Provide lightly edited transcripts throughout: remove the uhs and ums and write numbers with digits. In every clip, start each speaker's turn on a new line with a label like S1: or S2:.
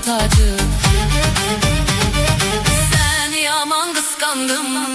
S1: tacı. Seni yaman kıskandım.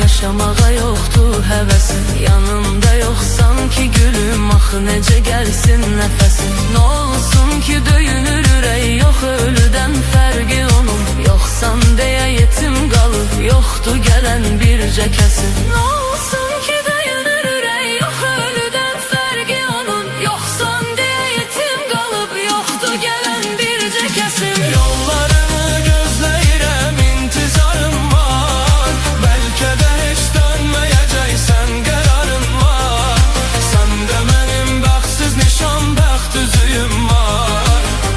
S2: Yaşamağa yoxdur həvəsim, yanımda yoxsan ki gülüm, axı necə gəlsin nəfəsim. Nə olsun ki döyünür ürək, yox ölüdən fərqi onun. Yoxsan deyə yetim qalıb, yoxdur gələn bircə kəsim. Nə olsun ki döyünür ürək, yox ölüdən fərqi onun. Yoxsan deyə yetim qalıb, yoxdur gələn bircə kəsim.
S3: Yollarını gözləyirəm, intizarım var. Bəlkə də heç dönməyəcəksən, qərarın var. Səndə mənim bəxtsiz nişan, bəxt üzüyüm var.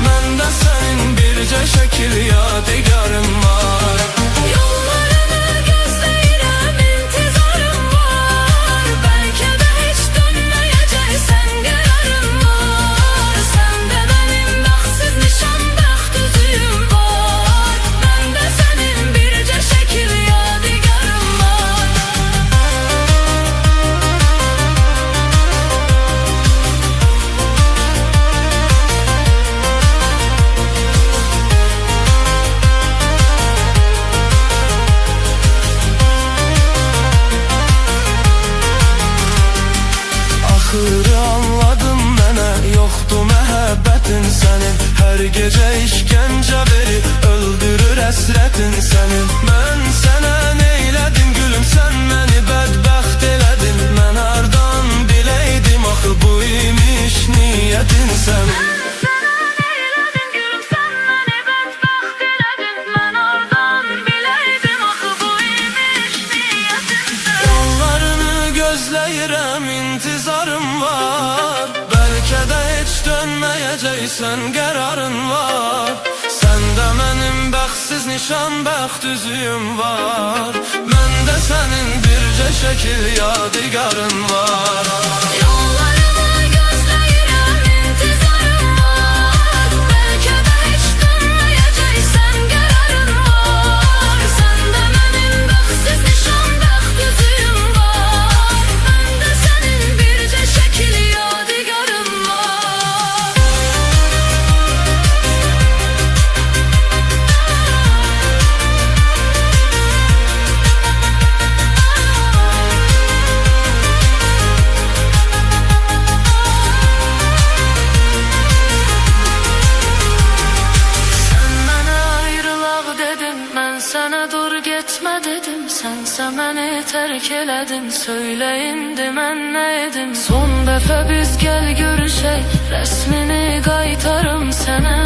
S3: Məndə sənin bircə şəkil yadigarım var.
S2: Yollarını gözləyirəm, intizarım var. Bəlkə də heç dönməyəcəksən, qərarın var. Səndə mənim bəxtsiz nişan, bəxt üzüyüm var. Məndə sənin bircə şəkil yadigarım var.
S3: Axırı anladım mənə, yoxdur məhəbbətin sənin. Hər gecə işgəncə verib, öldürür əsrətin sənin. Mən sənə neylədim gülüm, sən məni bədbəxt elədin. Mən hardan biləydim, axı bu imiş niyyətin sənin. Gözləyirəm, intizarım var. Bəlkə də heç dönməyəcəksən, qərarın var. Səndə mənim bəxtsiz nişan, bəxt üzüyüm var. Məndə sənin bircə şəkil yadigarın var.
S2: Yollarını gözləyirəm, intizarım var. Bəlkə də heç dönməyəcəksən, qərarın var. Səndə mənim bəxtsiz nişan, bəxt üzüyüm var. Məndə sənin bircə şəkil yadigarım var. Sən mənə ayrılaq dedin, mən sənə dur getmə dedim. Sənsə məni tərk elədin, söylə indi mən nə edim. Son dəfə biz gəl görüşək, rəsmini qaytarım sənə.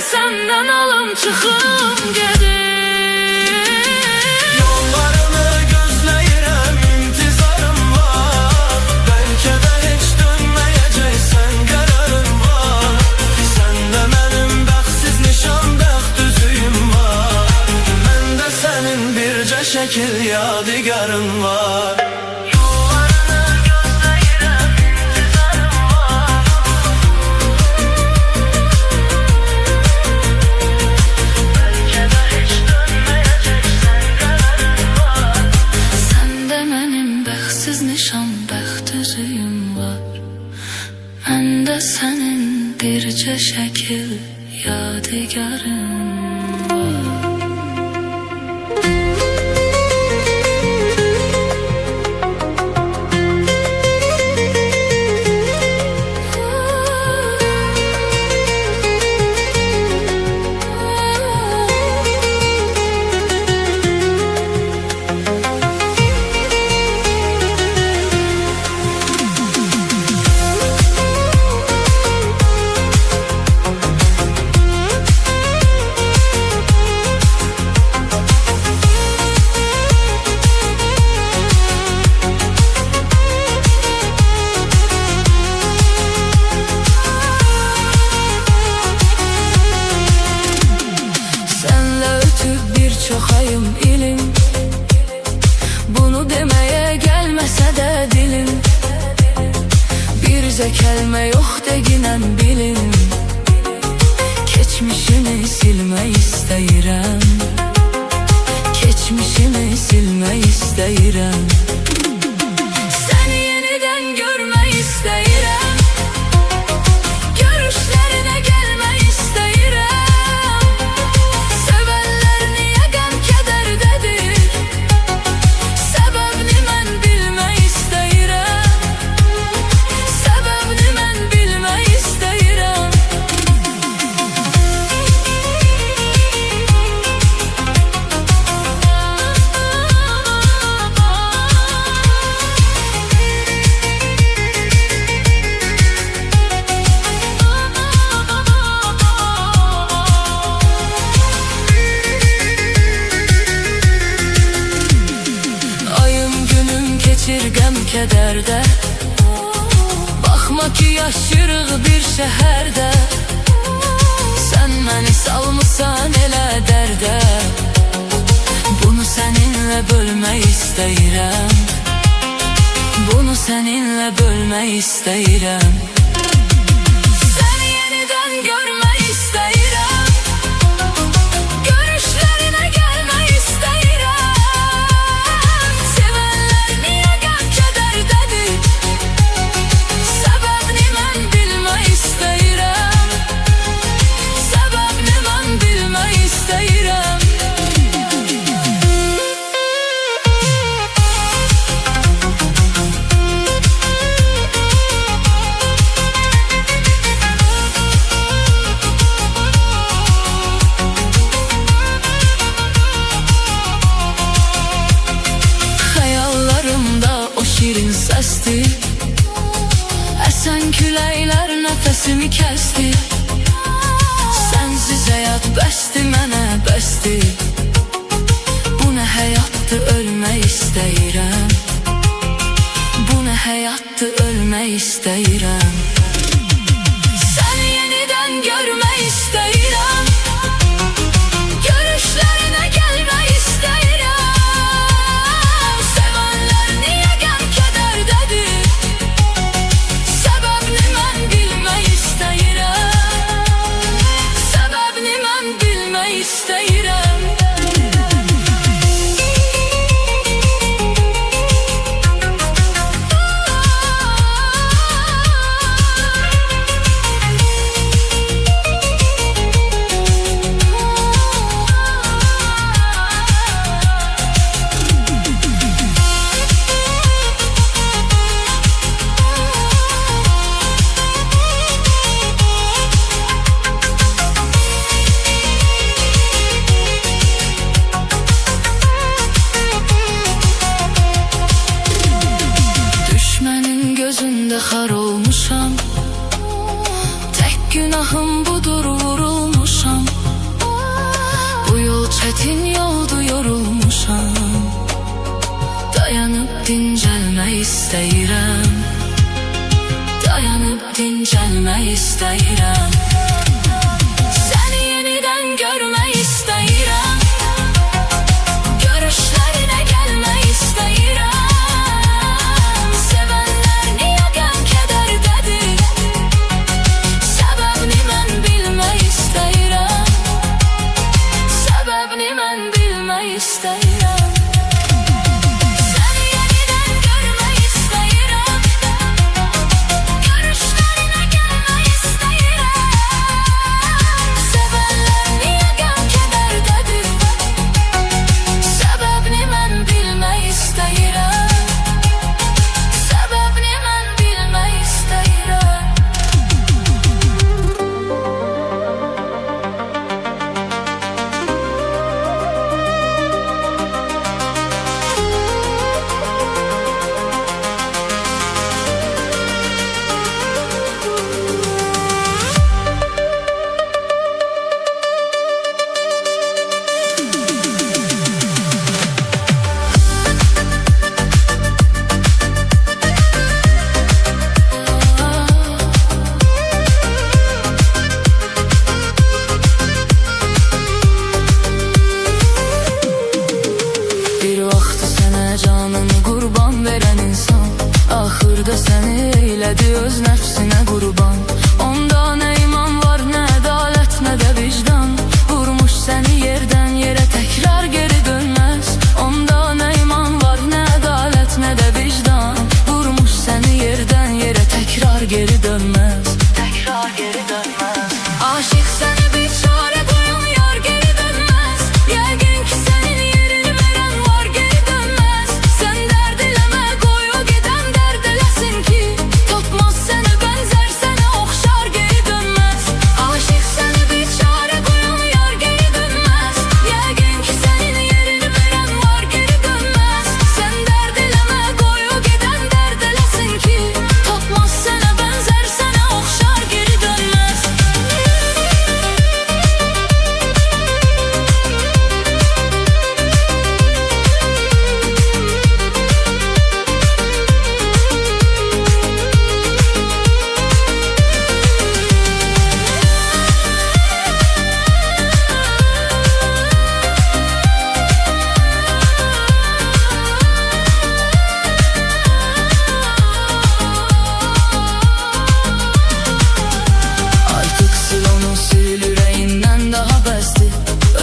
S2: senden alım çıxım gedir.
S3: Yollarını gözləyirəm, intizarım var. Bəlkə də heç dönməyəcəksən, qərarım var. Səndə mənim bəxtsiz nişan, bəxt üzüyüm var. Məndə sənin bircə şəkil yadigarın var.
S2: Nişan bəxt üzüyüm var. Məndə sənin bircə şəkil yadigarım var. Çox ayım ilim, bunu deməyə gəlməsə də dilim. Bircə kəlmə yox deginən bilim. Keçmişimi silmək istəyirəm, keçmişimi silmək istəyirəm. Səni yenidən görmək istəyirəm, görüşlərinə gəlmək istəyirəm. Qəm kədərdə, baxma ki yaşırıq bir şəhərdə. Sən məni salmısan elə dərdə, bunu səninlə bölmək istəyirəm, bunu səninlə bölmək istəyirəm. Səni yenidən görmək istəyirəm, görüşlərinə gəlmək istəyirəm. Şirin səsdir, əsən küləklər nəfəsimi kəsdi. Sənsiz həyat bəsdir, mənə bəsdir. Bu nə həyatdır, ölmək istəyirəm, bu nə həyatdır, ölmək istəyirəm. Səni yenidən görmək istəyirəm, görüşlərinə gəlmək istəyirəm. xar olmuşam. Tek günahım budur, vurulmuşam. Çetin yoldu, yorulmuşam. Dayanıp dincəlmək istəyirəm. Dayanıp dincəlmək istəyirəm. Səni yenidən görmək istəyirəm. Görüşlərinə gəlmək istəyirəm. Sevənlər niyə qəm-kədərdədir? Səbəbini mən bilmək istəyirəm. Səbəbini mən bilmək istəyirəm. Axırda səni eylədi öz nəfsinə qurban. Onda nə iman var, nə ədalət, nə də vicdan. Vurmuş səni yerdən yerə, təkrar geri dönməz. Onda nə iman var, nə ədalət, nə də vicdan. Vurmuş səni yerdən yerə, təkrar geri dönməz. Təkrar geri dönməz. Aşıq səni bir çarə qoyan yar geri dönməz. Yəqin ki sənin yerini verən var geri dönməz. Sən dərd eləmə, qoy o gedən dərd eləsin ki, tapmaz sənə bənzər, sənə oxşar geri dönməz. Aşıq səni bir çarə qoyan yar geri dönməz. Yəqin ki sənin yerini verən var geri dönməz. Sən dərd eləmə, qoy o gedən dərd eləsin ki, tapmaz sənə bənzər, sənə oxşar geri dönməz. Artık sil onu, sil ürəyindən daha bəsdir.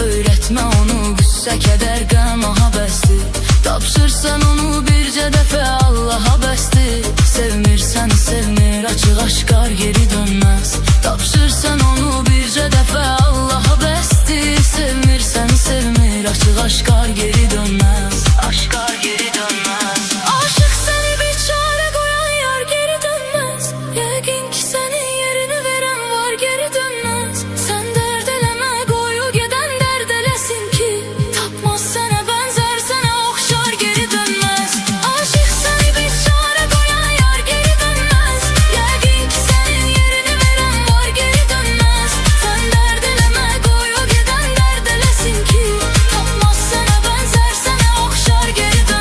S2: Öyrətmə onu qüssə, kədər, qəm, aha bəsdir. Tapşırsan onu bircə dəfə Allaha bəsdir. Sevmirsən sevmir, açıq aşkar geri dönməz. Tapşırsan onu bircə dəfə Allaha bəsdir. Sevmirsən sevmir, açıq aşkar geri dönməz. Aşkar geri dönməz. Aşıq səni bir çarə qoyan yar geri dönməz. Yəqin ki sənin yerini verən var geri dönməz. Sən dərd eləmə, qoy o gedən dərd eləsin ki, tapmaz sənə bənzər, sənə oxşar geri dönməz. Aşıq səni bir çarə qoyan yar geri dönməz. Yəqin ki sənin yerini verən var geri dönməz. Sən dərd eləmə, qoy o gedən dərd eləsin ki, tapmaz sənə bənzər, sənə oxşar geri dönməz.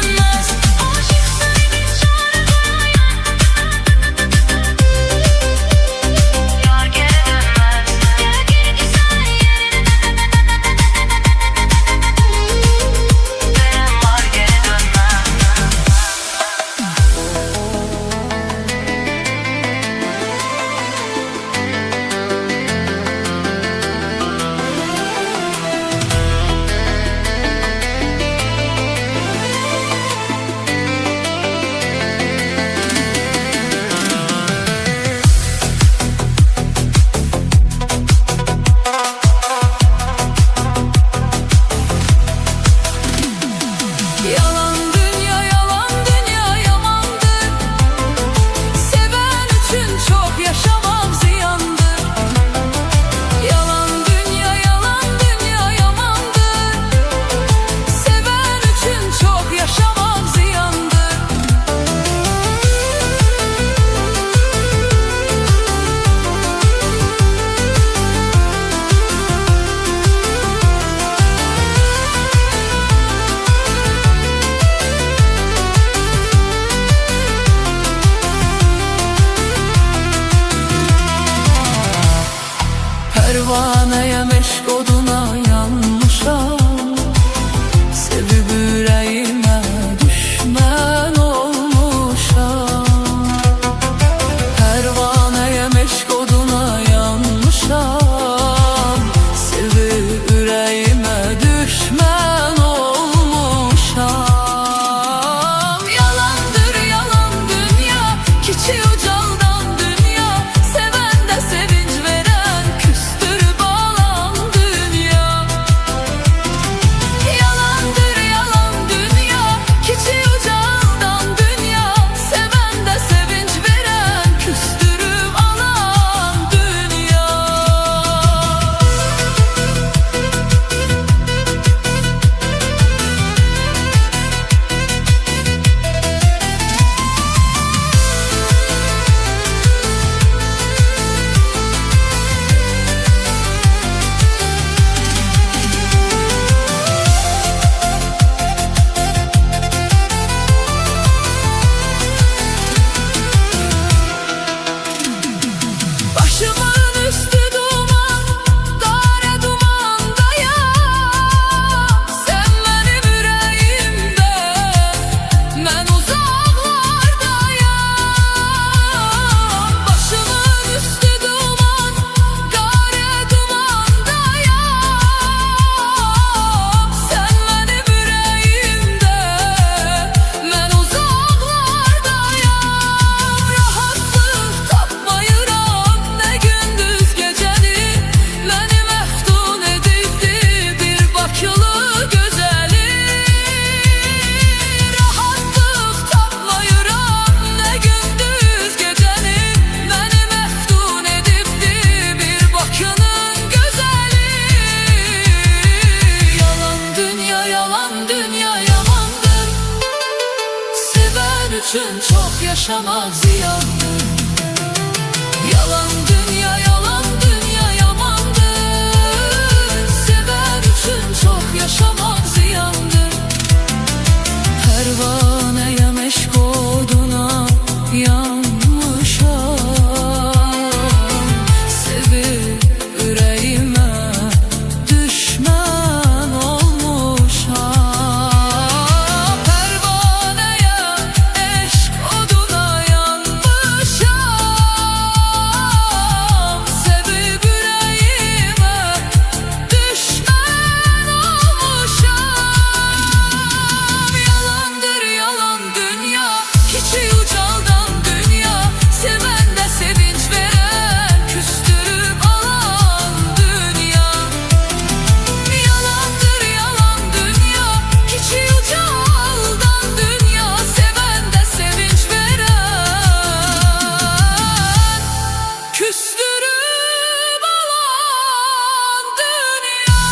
S2: Pervaneye meşk oduna yanmışam, sevib ürəyimə düşmən olmuşam. Pervaneye meşk oduna yanmışam, sevib ürəyimə düşmən olmuşam. Yalandır yalan dünya, kiçik ucaldan dünya, sevende sevinç veren küstürüp alan dünya. Yalandır yalan dünya, kiçik ucaldan dünya, sevende sevinç veren küstürüp alan dünya. Başımın üstü duman, kara dumandayam. Sen benim yüreğimde, ben uzaklardayam. Başımın üstü duman, kara dumandayam. Sen benim yüreğimde, ben uzaklardayam. Rahatlık tapmayıram ne gündüz geceni, beni meftun edibdi bir bakılı gözeli. Rahatlık tapmayıram ne gündüz geceni, beni meftun edibdi bir bakının gözeli. Yalan dünya yalandır, seven için çok yaşamak ziyandır. Yalan dünya yamandır, seven için çok yaşamak ziyandır. Pervaneye meşk oduna yanmışam, sevib ürəyimə düşmən olmuşam. Pervaneye eşq oduna yanmışam, sevib ürəyimə düşmən olmuşam. Yalandır yalan dünya, kiçik ucaldan dünya, sevende sevinç veren küstürüp alan dünya. Yalandır yalan dünya, kiçik ucaldan dünya, sevende sevinç veren küstürüp alan dünya.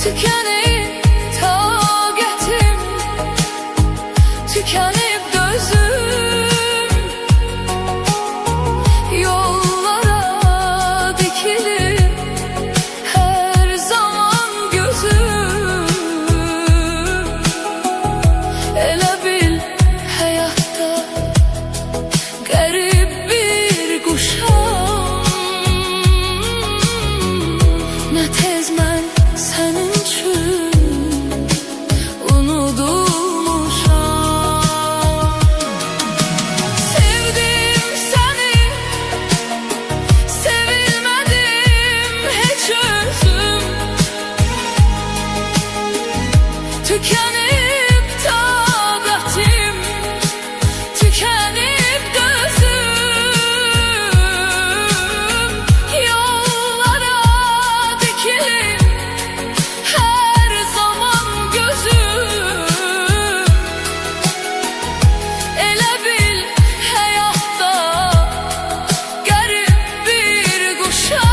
S2: Tükenip taqətim, tükenip gözüm, yollara dikilip her zaman gözüm. Elə bil tükenip taqatim, tükenip gözüm, yollara dikilim her zaman gözüm. Elə bil həyatda qərib bir quşam,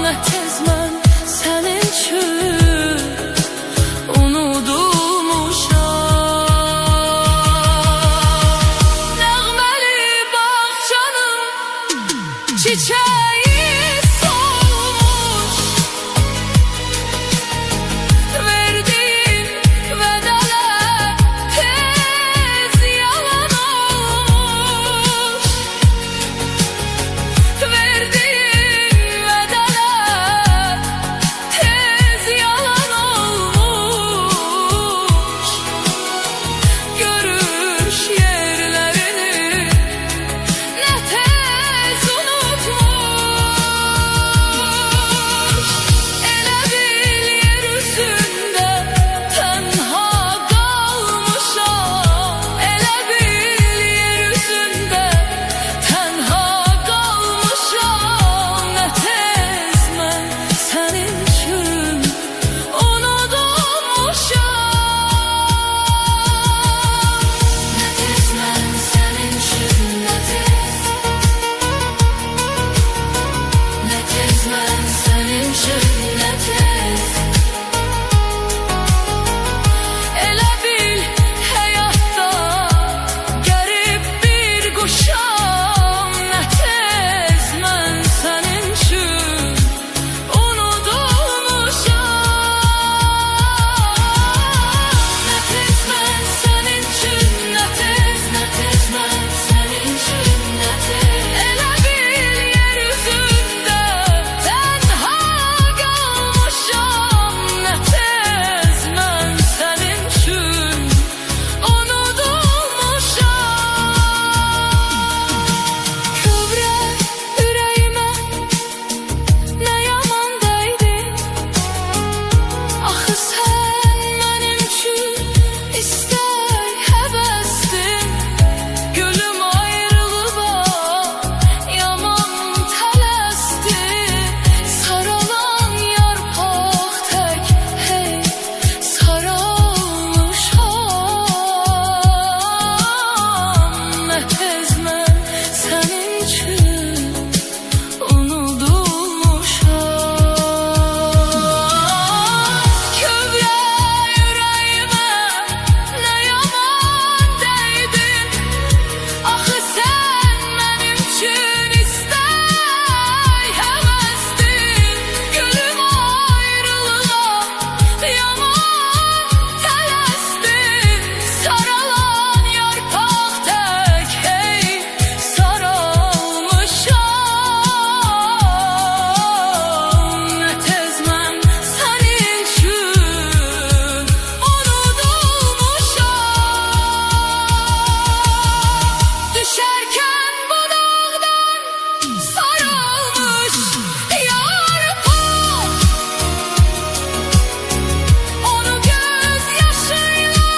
S2: nə tez mən sənin üçün unudulmuşam. Nəğməli bağçanın çiçeği solmuş, verdiğin vədalar tez yalan olmuş, verdiğin vədalar tez yalan olmuş. Görüş yerlerini ne tez unutmuş. Elə bil yer üzündə tənha qalmışam, elə bil yer üzündə tənha qalmışam. Nə tez mən sənin üçün unudulmuşam. Nə tez mən sənin üçün, nə tez, nə tez mən sənin üçün, nə tez. Elə bil həyatda qərib bir quşam, nə tez mən sənin üçün unudulmuşam. Nə tez mən sənin üçün, nə tez, nə tez mən sənin üçün, nə tez. Elə bil yer üzündə tənha qalmışam, nə tez mən sənin üçün unudulmuşam. Kövrək ürəyimə nə yaman dəydin, axı sən mənim üçün istək həvəsdin. Gülüm ayrılığa yaman tələsdin, saralan yarpaq tək hey saralmışam. Nə tez mən sənin üçün unudulmuşam. Kövrək ürəyimə nə yaman dəydin, axı sən mənim üçün istək həvəsdin. Gülüm ayrılığa yaman tələsdin, saralan yarpaq tək hey saralmışam. Nə tez mən sənin üçün unudulmuşam. Düşərkən bu dağdan sarılmış yarpaq, onu göz yaşıyla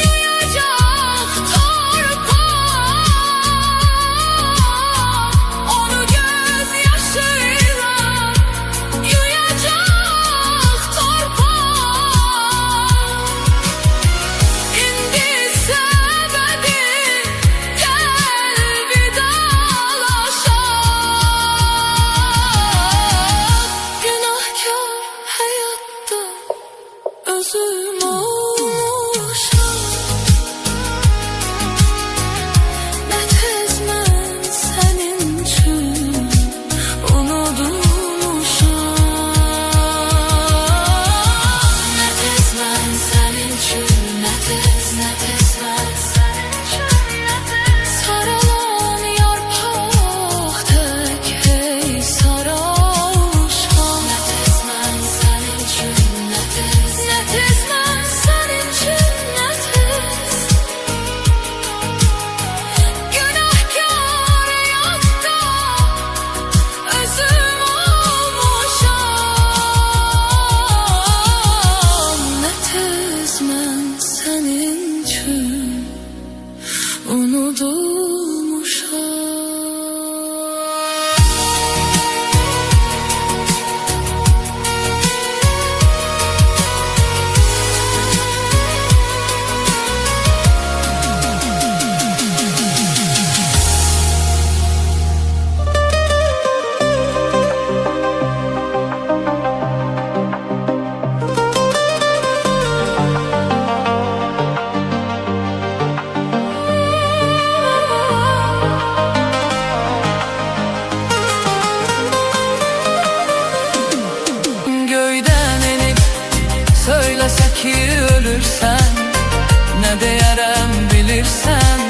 S2: yuyacaq torpaq, onu göz yaşıyla yuyacaq torpaq. İndi səbəbi gəl vidalaşaq. Günahkar həyatda özüm olmuşam. Nə tez mən sənin üçün unudulmuşam. Nə tez mən sənin üçün, nə tez, nə tez mən sənin üçün, nə tez. Saralan yarpaq tək hey saralmışam. Nə tez mən sənin üçün, nə tez, nə tez mən ki ölürsen, ne deyərəm bilirsən,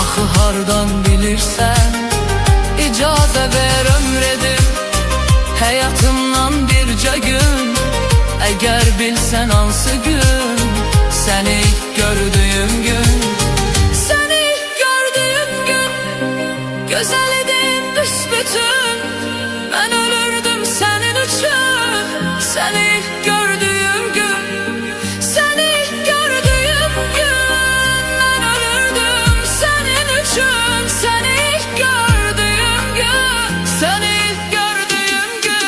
S2: axı hardan bilirsən. İcazə ver ömr edim həyatımdan bircə gün, əgər bilsən hansı gün, səni ilk gördüyüm gün. Səni ilk gördüyüm gün, gözəl idin büsbütün, mən ölürdüm sənin üçün. Səni ilk gördüyüm gün, səni ilk gördüyüm gün, mən ölürdüm sənin üçün. Səni ilk gördüyüm gün, səni ilk gördüyüm gün.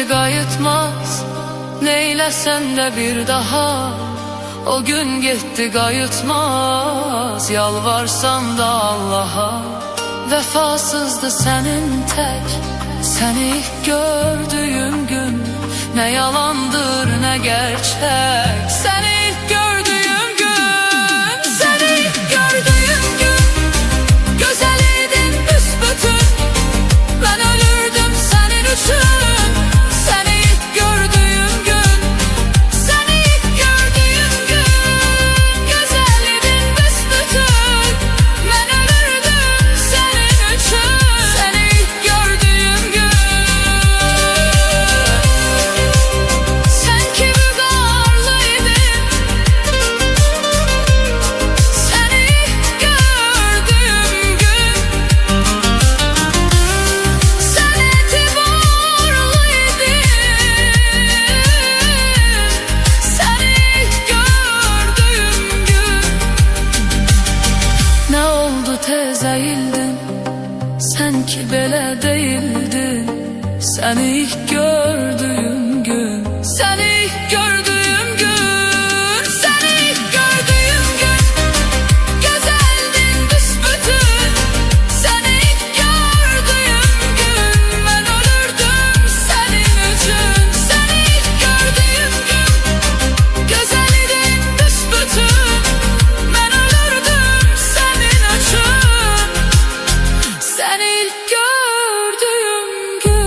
S2: Qayıtmaz, neyləsən də bir daha. O gün getdi qayıtmaz, yalvarsam da Allaha. Vəfasızdı sənin tək, səni ilk gördüyüm gün, nə yalandır nə gerçək. Səni ilk gördüyüm gün, səni ilk gördüyüm gün, gözəl idin büsbütün, mən ölürdüm sənin üçün. Tez əyildin, sən ki belə deyildin. Səni ilk gördüyüm gün, səni ilk gördüyüm gün, səni ilk gördüyüm gün, gözəldin büsbütün, səni ilk gördüyüm gün, mən ölürdüm sənin üçün. Səni ilk gördüyüm gün, gözəl idin büsbütün, mən ölürdüm sənin üçün. Səni ilk gördüyüm gün.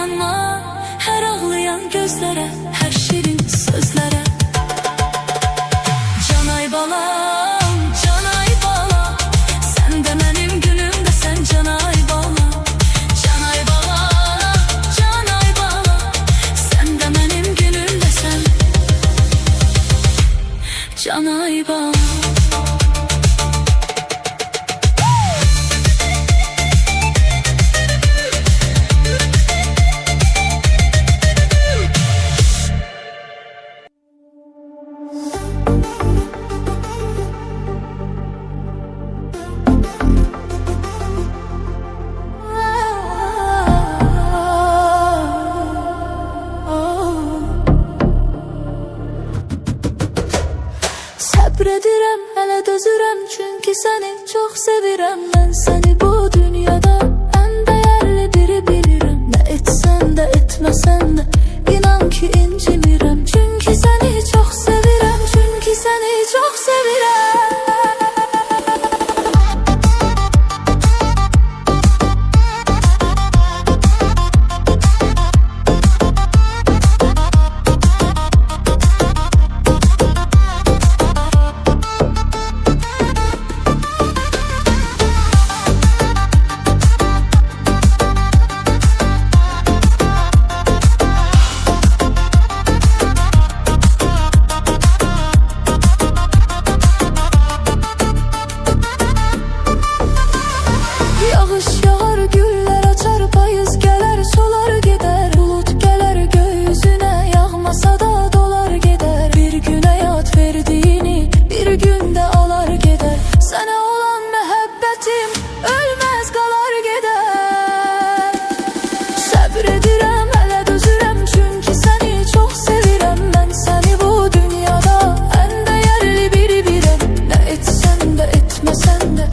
S2: inanma her ağlayan gözlere, her şirin sözlere. Canay balam, canay balam, sen de benim gülümde, sen canay balam. Canay balam, canay balam, sen de benim gülümde, sen canay balam.
S4: Sabredirəm, hələ dözürəm, çünki səni çox sevirəm. Mən səni bu dünyada ən dəyərli biri bilirəm. Nə etsən də, etməsən də, inan ki incimirəm. Çünki səni çox sevirəm, çünki səni çox sevirəm. Yağış yağar, güller açar, payız gələr, solar gedər. Bulut gələr gökyüzünə, yağmasa da dolar gedər. Bir gün həyat verdiyini, bir gündə alar gedər. Sənə olan məhəbbətim ölməz qalar gedər. Səbr edirəm, hələ dözürəm, çünki səni çox sevirəm. Mən səni bu dünyada ən dəyərli biri bilirəm. Nə etsən də, etməsən də,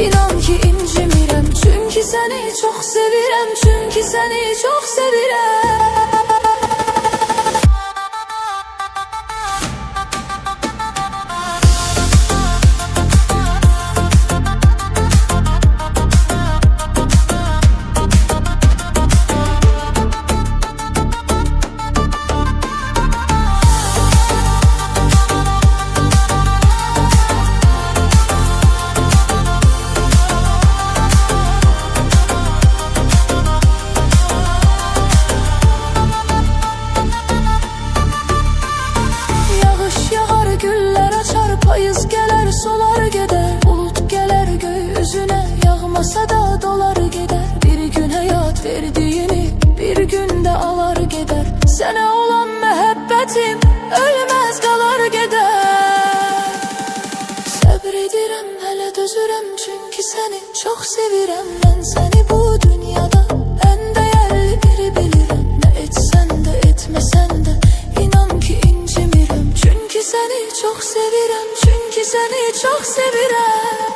S4: inan ki incimirəm. Çünki səni çox sevirəm, çünki səni çox sevirəm. Payız gələr, solar gedər. Bulut gələr gökyüzünə, yağmasa da dolar gedər. Bir gün həyat verdiyini, bir gündə alar gedər. Sənə olan məhəbbətim ölməz qalar gedər. Səbr edirəm, hələ dözürəm, çünki səni çox sevirəm. Mən səni bu dünyada ən dəyərli biri bilirəm. Nə etsən də, etməsən də, inan ki incimirəm. Çünki səni çox sevirəm, çünki səni çox sevirəm.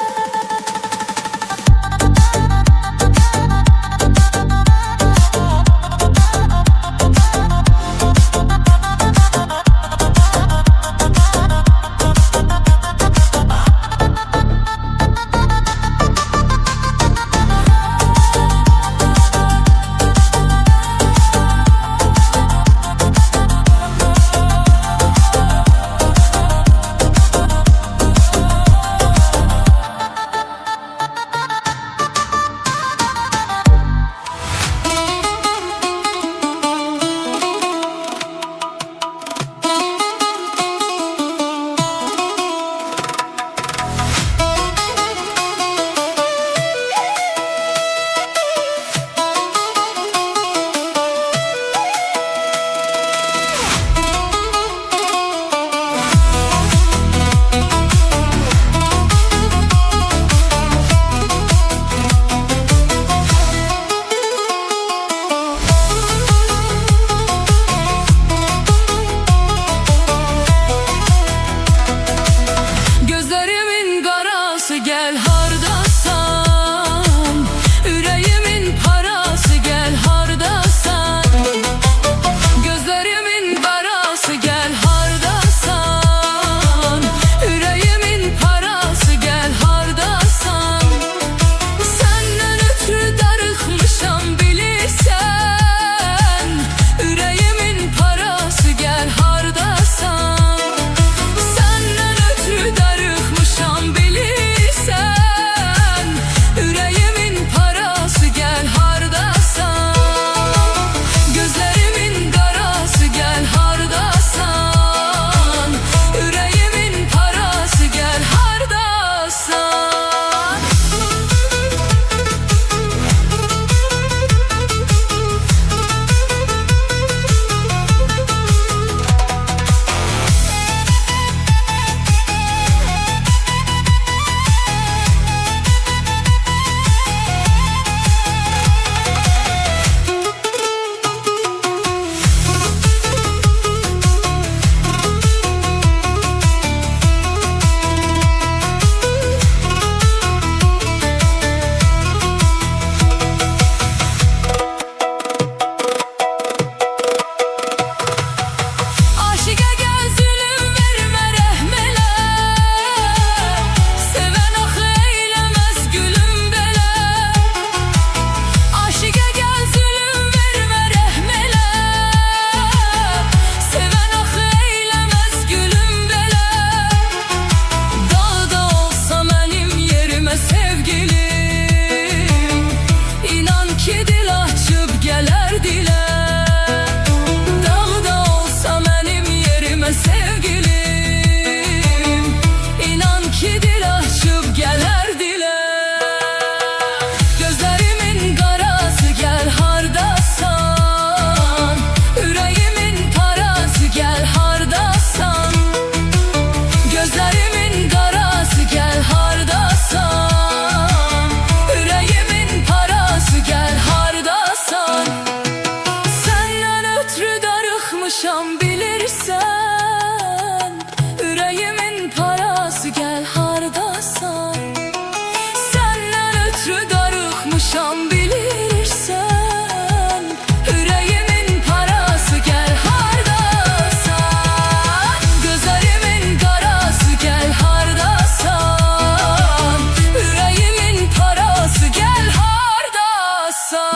S2: almışam bilirsən. Ürəyimin parası gəl hardasan, gözəlimin qarası gəl hardasan, ürəyimin parası gəl hardasan.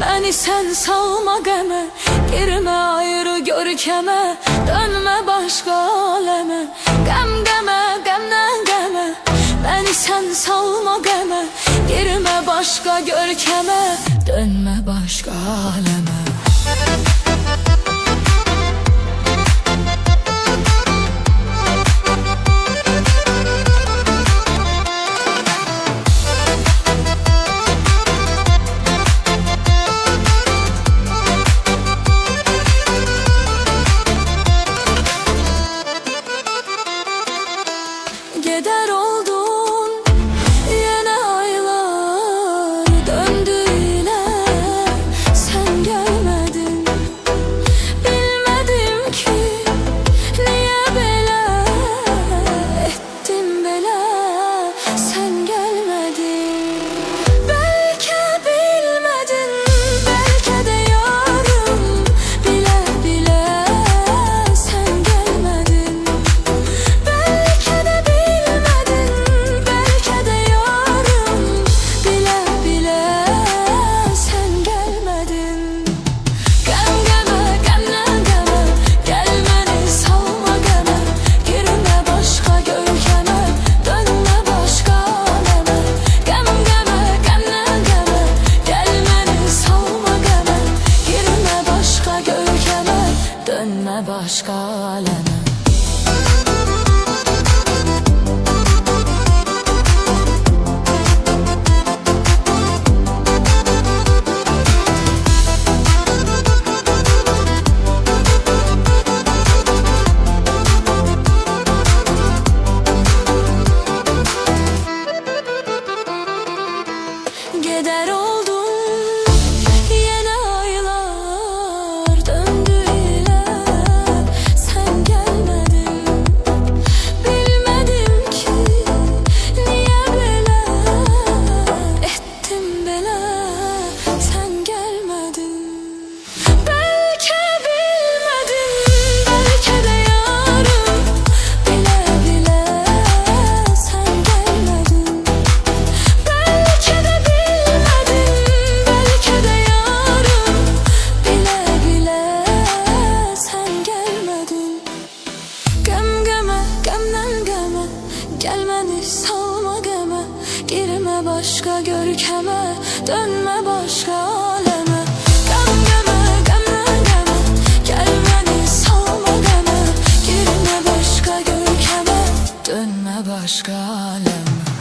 S2: Məni sən salma qəmə, girmə ayrı görkəmə, dönmə başqa aləmə. Qəmqəmə, qəmdən qəmə, məni sən salma qəmə, girmə başqa görkəmə, dönmə başqa aləmə. Geder oldun yine aylar döndü yine, sen gelmedin. Bilmedim ki niye böyle ettin böyle, sen gelmedin. Belki bilmedin, belki de yarım, bile bile sen gelmedin. Belki de dönme başka aleme. Geder oldun yine aylar döndü yine, sen gelmedin. Bilmedim ki niye böyle ettim böyle, sen gelmedin. Belki bilmedin, belki de yarım, bile bile sen gelmedin. Belki de gelmeni salma geme, girme başka görkeme, dönme başka aleme. Geme, geme, geme, gelmeni salma geme, girme başka görkeme, dönme başka aleme.